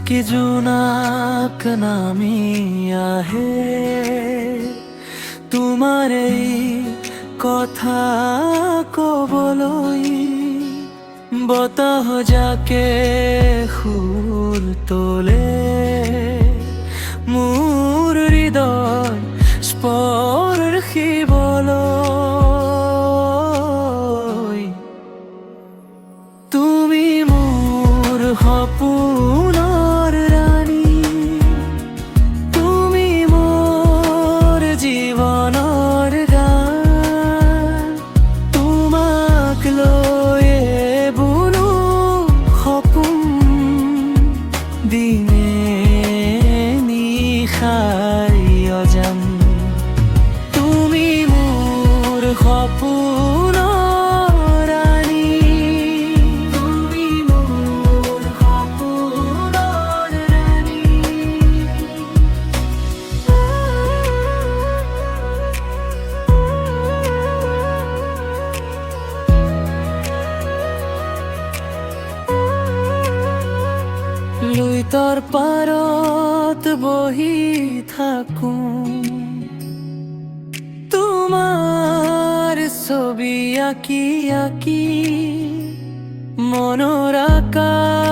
কি জোনাক নামি আহে তোমার এই কথা কবলৈ বতাহ যাকে সুৰ তোলে মোৰ হৃদয় স্পৰ্শিবলৈ তুমি মোৰ সপোনৰ ৰাণী তুমি মোৰ জীৱনৰ গান তোমাক লৈয়ে বুনো সপোন দিনে নিশাই অজান তুমি মোৰ সপোনৰ ৰাণী তুমি মোৰ সপোনৰ ৰাণী লুইতৰ পাৰত বহি থাকো তোমাৰ ছবি আঁকি আঁকি মনৰ আকাশ